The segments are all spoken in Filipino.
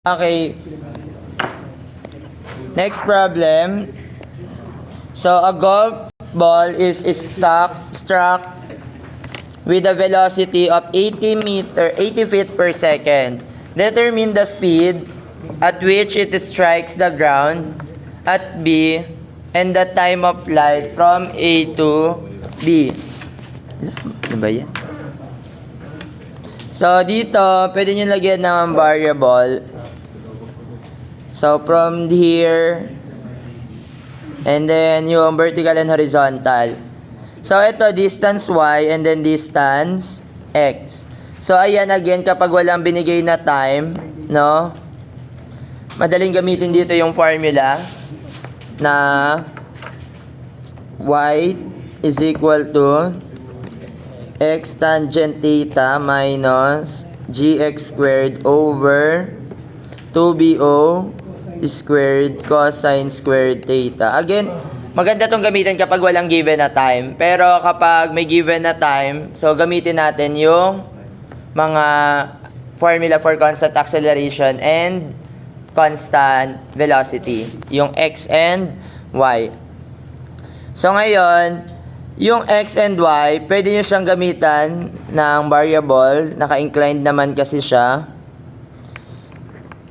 Okay. Next problem. So, a golf ball is struck with a velocity of 80 feet per second. Determine the speed at which it strikes the ground at B and the time of flight from A to B. Ano ba yan? So, dito, pwede nyo lagyan ng variable. So, from here, and then yung vertical and horizontal. So, ito, distance y, and then distance x. So, ayan, again, kapag walang binigay na time, no? Madaling gamitin dito yung formula na y is equal to x tangent theta minus gx squared over 2bo squared cosine squared theta. Again, maganda tong gamitin kapag walang given na time. Pero kapag may given na time, so gamitin natin yung mga formula for constant acceleration and constant velocity. Yung x and y. So ngayon, yung x and y, pwede nyo siyang gamitan ng variable. Naka-inclined naman kasi siya.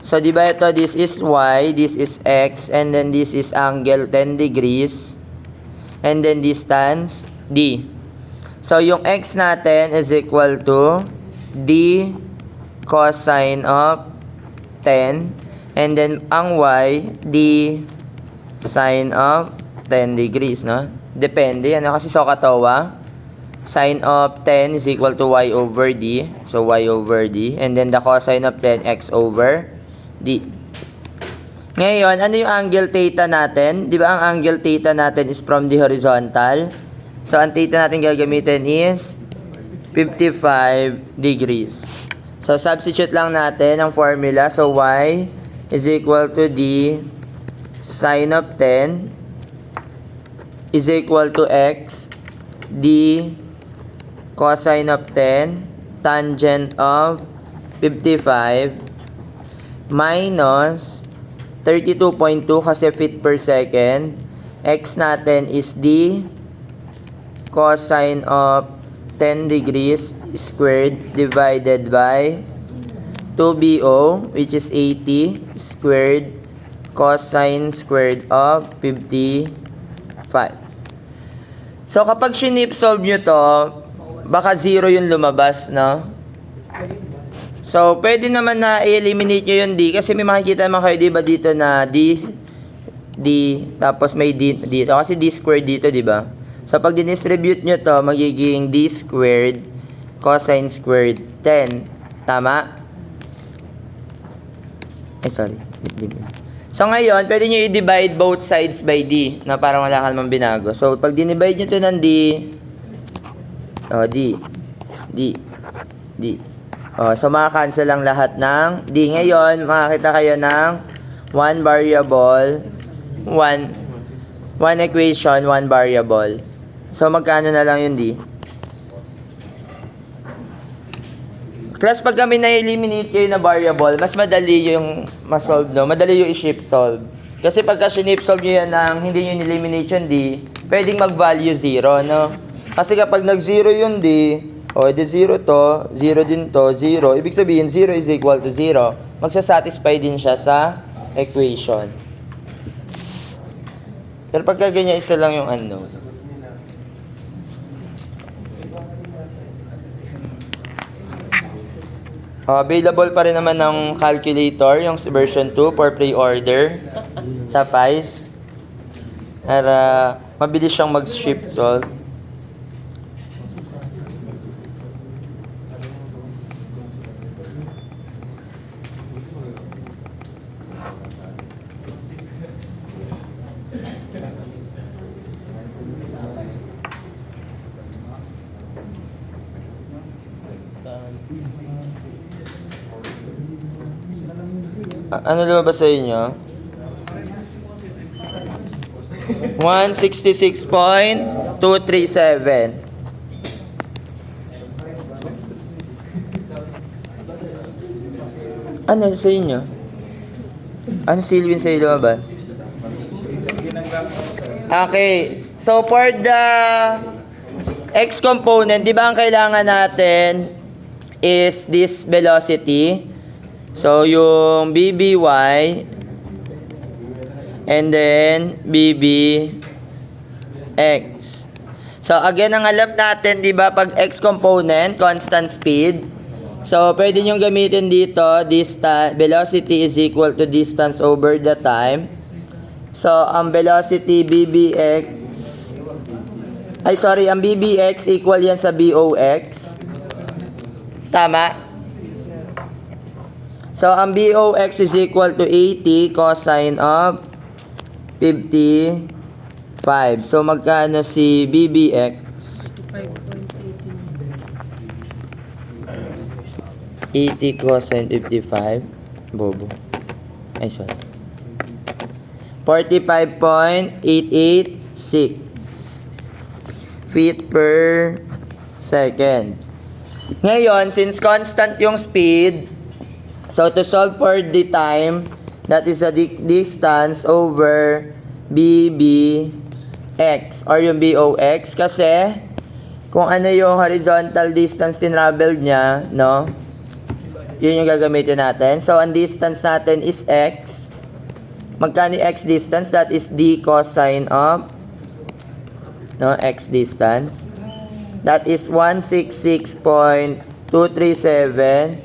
So, di ba ito, this is y, this is x, and then this is angle 10 degrees, and then distance, d. So, yung x natin is equal to d cosine of 10, and then ang y, d sine of 10 degrees, no? Depende, ano kasi SOHCAHTOA. Sine of 10 is equal to y over d, so y over d, and then the cosine of 10, x over d. Ngayon, ano yung angle theta natin? Di ba ang angle theta natin is from the horizontal? So, ang theta natin gagamitin is 55 degrees. So, substitute lang natin ang formula. So, y is equal to d sine of 10 is equal to x d cosine of 10 tangent of 55 minus 32.2 kasi feet per second. X natin is d cosine of 10 degrees squared divided by 2bo, which is 80 squared cosine squared of 55. So, kapag sinip solve nyo to, baka 0 yung lumabas, no? So, pwede naman na i-eliminate nyo yung d kasi may makikita naman kayo, diba, dito na d, tapos may d dito. Kasi d squared dito, diba? So, pag dinistribute nyo to, magiging d squared cosine squared 10. Tama? Sorry. So, ngayon, pwede nyo i-divide both sides by d na parang wala ka naman binago. So, pag dinivide nyo to ng d, d. So, makakancel lang lahat ng d. Ngayon, makakita kayo ng one variable, one equation, one variable. So, magkano na lang yung d? Class, pag kami na-eliminate kayo na variable, mas madali yung ma-solve, no? Madali yung i-shift solve. Kasi pagka sinip solve nyo yan ng hindi nyo in-eliminate yung d, pwedeng mag-value 0, no? Kasi kapag nag-0 yung d, edi 0 to, 0 din to, 0. Ibig sabihin, 0 is equal to 0. Magsasatisfy din siya sa equation. Pero pagka ganyan, isa lang yung unknown. Available pa rin naman ng calculator, yung version 2 for pre-order sa PICE. Para mabilis siyang mag-shift solve. Ano lumabas sa inyo? 166.237. Ano sa inyo? Ano silbin sa'yo lumabas? Okay. So, for the x component, di ba ang kailangan natin is this velocity? So, yung BBY and then BBX. So, again, ang alam natin, di ba, pag x component, constant speed. So, pwede nyo gamitin dito, velocity is equal to distance over the time. So, ang velocity BBX, ang BBX equal yan sa BOX. Tama? So, ang BOX is equal to 80 cosine of 55. So, magkano si BBX? 80 cosine 55. Bobo. Ay, sorry. 45.886 feet per second. Ngayon, since constant yung speed, so to solve for the time, that is the distance over BBX or yung BOX. Kasi, kung ano yung horizontal distance tinraveled niya, no? Yun yung gagamitin natin. So, ang distance natin is X. Magkano yung X distance? That is D cosine of X distance. That is 166.237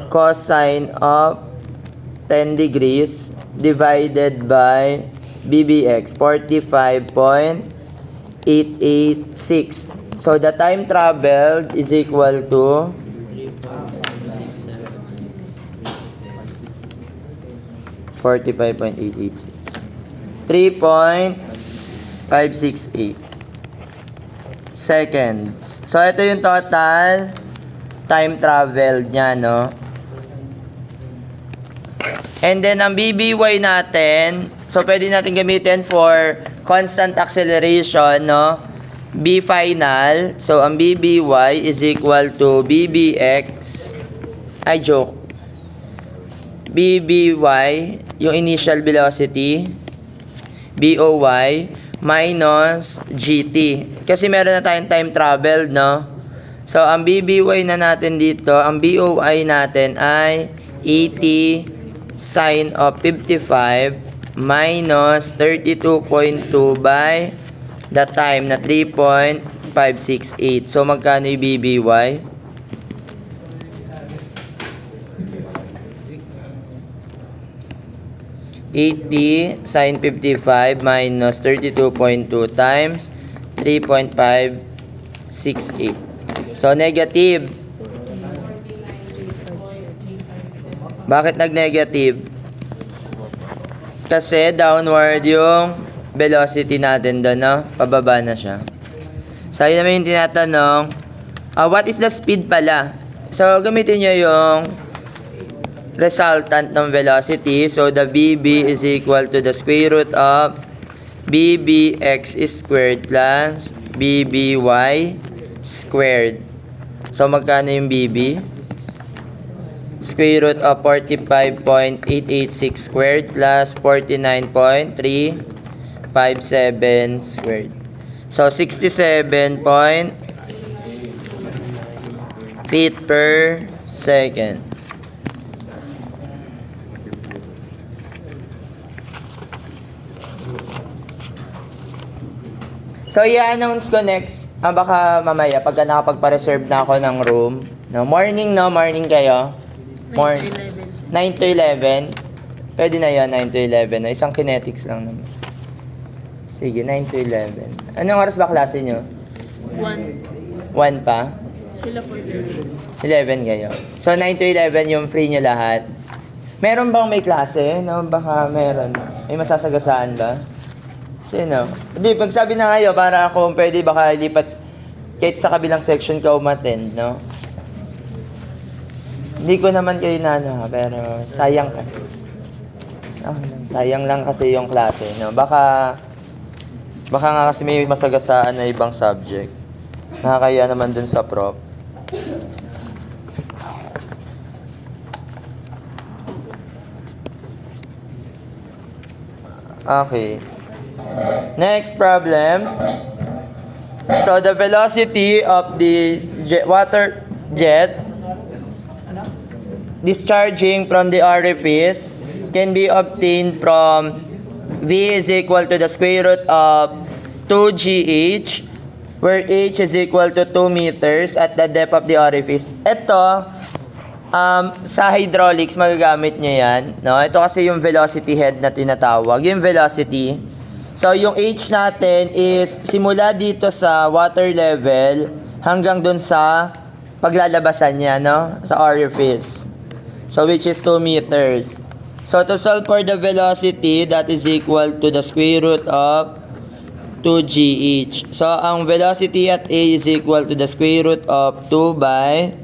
cosine of 10 degrees divided by BBX, 45.886. So, the time traveled is equal to 45.886. 3.568 seconds. So, ito yung total time traveled niya, no? And then, ang BBY natin, so, pwede natin gamitin for constant acceleration, no? B final. So, ang BBY is equal to BBX. Ay, joke. BBY, yung initial velocity, BOY, minus GT. Kasi meron na tayong time travel, no? So, ang BBY na natin dito, ang BOI natin ay 80 sine of 55 minus 32.2 by the time na 3.568. So, magkano yung BBY? Sine 55 minus 32.2 times 3.568. So, negative. Bakit nag-negative? Kasi downward yung velocity natin doon, no? Pababa na siya. So, yun naman yung tinatanong. What is the speed pala? So, gamitin nyo yung resultant ng velocity. So, the BB is equal to the square root of BBX squared plus BBY squared. So, magkano yung BB? Square root of 45.886 squared plus 49.357 squared. So, 67 feet per second. So, i-announce ko next, baka mamaya, pagka nakapagpa-reserve na ako ng room. No, morning, no? Morning kayo? 9 to 11. Pwede na yun, 9 to 11. No? Isang kinetics lang naman. Sige, 9 to 11. Anong oras ba klase nyo? 1. 1 pa? Sila po 11. 11 kayo. So, 9 to 11 yung free nyo lahat. Meron bang may klase? No? Baka meron. May masasagasaan ba? Sino? Hindi, pagsabi na kayo para kung pwede baka lipat kahit sa kabilang section ka umattend, no? Hindi ko naman kayo pero sayang ka. Sayang lang kasi yung klase, no? Baka nga kasi may masagasaan na ibang subject. Nakakaya naman dun sa prof. Okay. Next problem. So, the velocity of the water jet discharging from the orifice can be obtained from V is equal to the square root of 2GH, where H is equal to 2 meters at the depth of the orifice. Ito, sa hydraulics, magagamit nyo yan. No? Ito kasi yung velocity head na tinatawag. Yung velocity. So, yung H natin is simula dito sa water level hanggang dun sa paglalabasan niya, no? Sa orifice. So, which is 2 meters. So, to solve for the velocity, that is equal to the square root of 2GH. So, ang velocity at A is equal to the square root of 2 by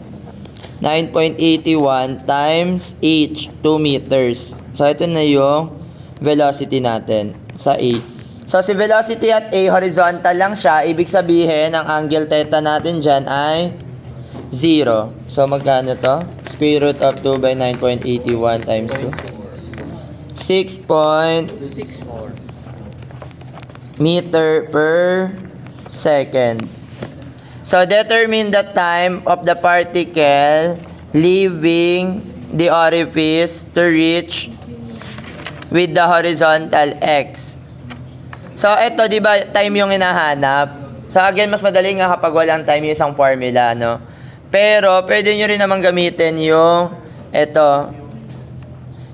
9.81 times H, 2 meters. So, ito na yung velocity natin sa A. So, si velocity at A, horizontal lang siya. Ibig sabihin, ang angle theta natin dyan ay 0. So, magkano to? Square root of 2 by 9.81 times 2. 6. Meter per second. So, determine the time of the particle leaving the orifice to reach with the horizontal x. So, ito, di ba, time yung hinahanap. So, again, mas madali nga kapag walang time yung isang formula, no? Pero, pwede nyo rin naman gamitin yung, ito,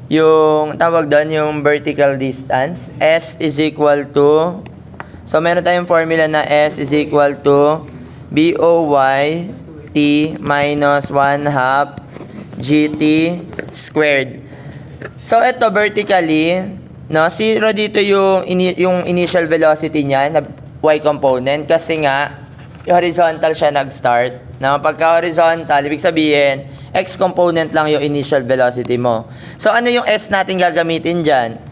yung, tawag doon, yung vertical distance. S is equal to, so, meron tayong formula na S is equal to BOY T minus 1/2 GT squared. So, ito vertically, no, 0 dito yung initial velocity niya na y component kasi nga horizontal siya nag-start. No, pagka horizontal, ibig sabihin x component lang yung initial velocity mo. So, ano yung S natin gagamitin diyan?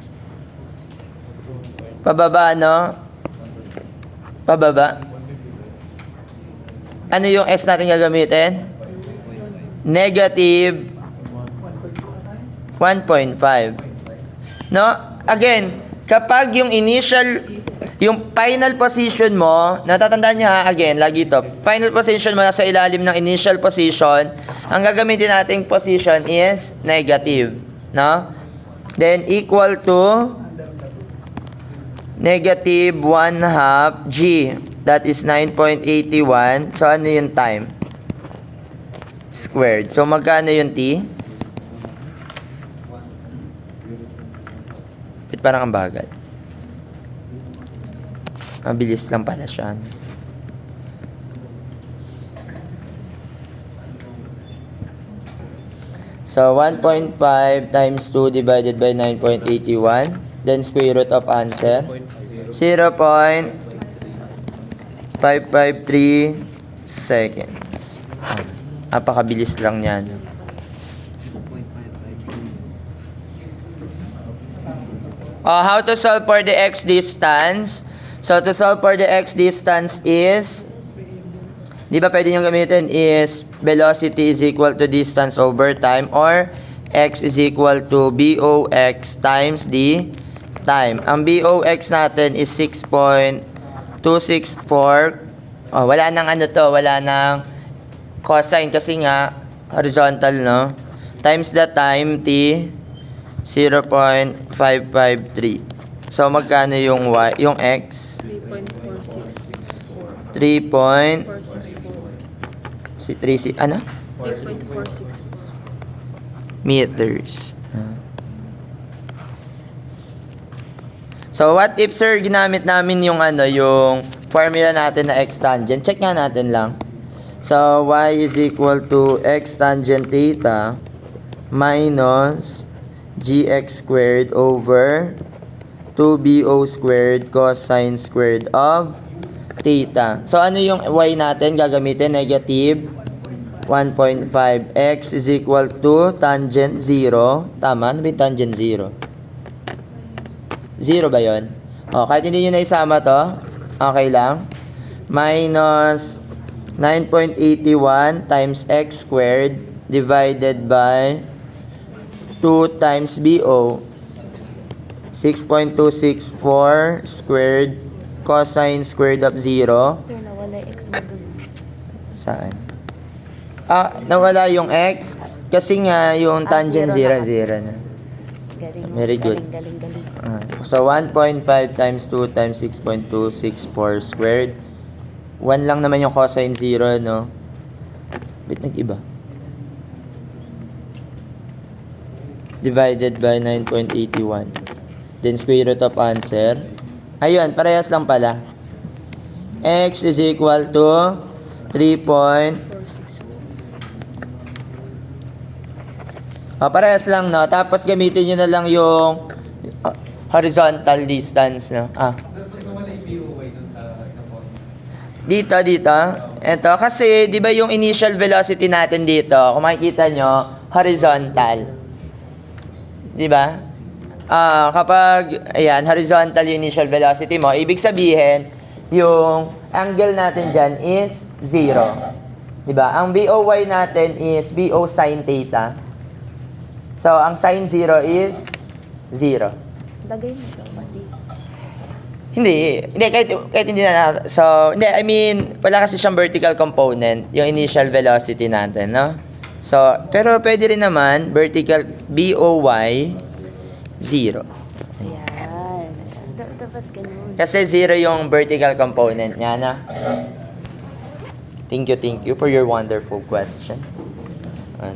Pababa, no? Pababa. Ano yung S natin gagamitin? Negative 1.5. No? Again, kapag yung final position mo, natatandaan niyo ha, again, lagi ito, final position mo nasa ilalim ng initial position, ang gagamitin nating position is negative. No? Then, equal to negative 1/2 G. That is 9.81. So, ano yung time? Squared. So, magkano yung T? Parang ang bagal. Mabilis lang pala siya. So, 1.5 times 2 divided by 9.81. Then, square root of answer. 0.553 seconds. Napakabilis lang yan. How to solve for the x distance? So, to solve for the x distance is, di ba pwede nyo gamitin is velocity is equal to distance over time or x is equal to BOX times the time. Ang BOX natin is 6.264. Oh, wala nang ano to, wala nang cosine kasi nga horizontal, no? Times the time T 0.553. So magkano yung y, yung x? 3.464 ano? 3.464 meters. So what if sir ginamit namin yung ano, yung formula natin na x tangent? Check nga natin lang. So y is equal to x tangent theta minus gx squared over 2bo squared cosine squared of theta. So, ano yung y natin gagamitin? Negative 1.5. X is equal to tangent 0. Tama? Ano ba yung tangent 0? 0 ba yun? O, kahit hindi nyo na isama to, okay lang. Minus 9.81 times x squared divided by 2 times BO. 6.264 squared cosine squared of 0. Sir, nawala yung X mo dun. Saan? Nawala yung x kasi nga yung tangent 0, 0 na. Galing mo. Very good. Galing. So 1.5 times 2 times 6.264 squared. 1 lang naman yung cosine 0, no? Ba't nag-iba? Divided by 9.81. Then square root of answer. Ayun, parehas lang pala. X is equal to 3. Parehas lang, no? Tapos gamitin nyo na lang yung horizontal distance, no? Sir, ba't naman ay BOY dun sa isang point? Dito. Ito, kasi, di ba yung initial velocity natin dito, kung makikita nyo, horizontal. Di ba? Kapag, ayan, horizontal yung initial velocity mo, ibig sabihin, yung angle natin dyan is 0. Di ba? Ang BOY natin is BO sin theta. So, ang sin 0 is 0. Lagay mo ito kasi. Hindi, kahit hindi na. So, hindi, I mean, wala kasi siyang vertical component, yung initial velocity natin, no? So, pero pwede rin naman, vertical, BOY, 0. Ayan. Dapat ganun. Kasi 0 yung vertical component niya, na. Thank you for your wonderful question.